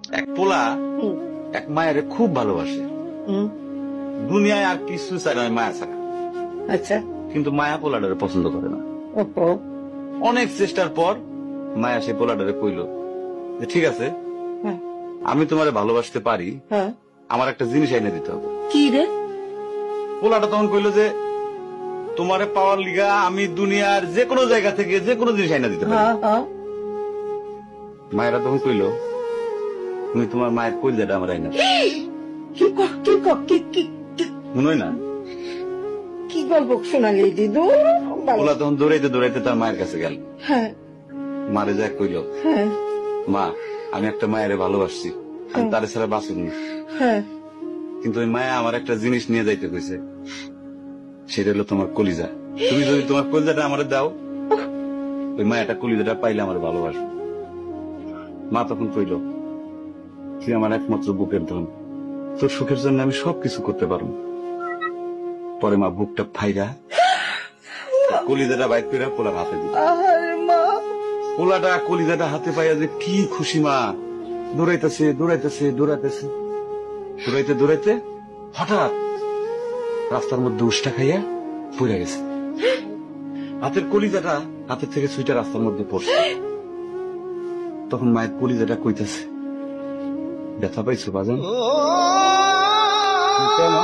এক পোলা হুম, এক মায়ের খুব ভালোবাসে, হুম, দুনিয়ায় আর কিছু চাই না মায়া ছাড়া। আচ্ছা। কিন্তু মায়া পোলাটারে পছন্দ করে না। ওহো। অনেক চেষ্টার পর মায়া সেই পোলাটারে কইল যে ঠিক আছে, হ্যাঁ, আমি তোমারে ভালোবাসতে পারি, হ্যাঁ। আমার একটা জিনিস এনে দিতে হবে। কি রে? পোলাটা তখন কইল যে তোমারে পাওয়ার লিগা আমি দুনিয়ার যে কোনো জায়গা থেকে যে কোনো জিনিস এনে দিতে পারি। হ্যাঁ, হ্যাঁ। মায়েরা তখন কইল তুমি তোমার মায়ের কইলজাটা আমার আইনা দাও। মনে হয় না? কি গল্প শোনালি দিদু? পোলা তখন দৌড়াইতে দৌড়াইতে তার মায়ের কাছে গেল, হ্যাঁ, মারে যা কইল হ্যাঁ, মা আমি একটা মায়ের ভালোবাসছি, আমি তারে ছাড়া বাঁচুনি, হ্যাঁ। কিন্তু ওই মায়া আমার একটা জিনিস নিয়ে যাইতে কইছে, সেটা হলো তোমার কলিজা। তুমি যদি তোমার কলিজাটা আমারে দাও, ওই মায়াটা কলিজাটা পাইলে আমার ভালোবাসবে। মা তখন কইল তুই আমার একমাত্র বুকের ধন, তোর সুখের জন্য আমি সবকিছু করতে পারবো। পরে মা বুকটা ফাইরা কলিজাটা বাইর করে পোলার হাতে দিল। আহারে মা। পোলাটা কলিজাটা হাতে পাইয়া যে কি খুশি, মা দৌড়াইতেছে দৌড়াইতেছে দৌড়াইতেছে, দৌড়াইতে দৌড়াইতে হঠাৎ রাস্তার মধ্যে উষ্টা খাইয়া পড়ে গেছে। হাতের কলিজাটা হাতের থেকে ছুইটা রাস্তার মধ্যে পড়ছে। তখন মায়ের কলিজাটা কইতেছে ব্যথা পাইছো বাজান? কেন?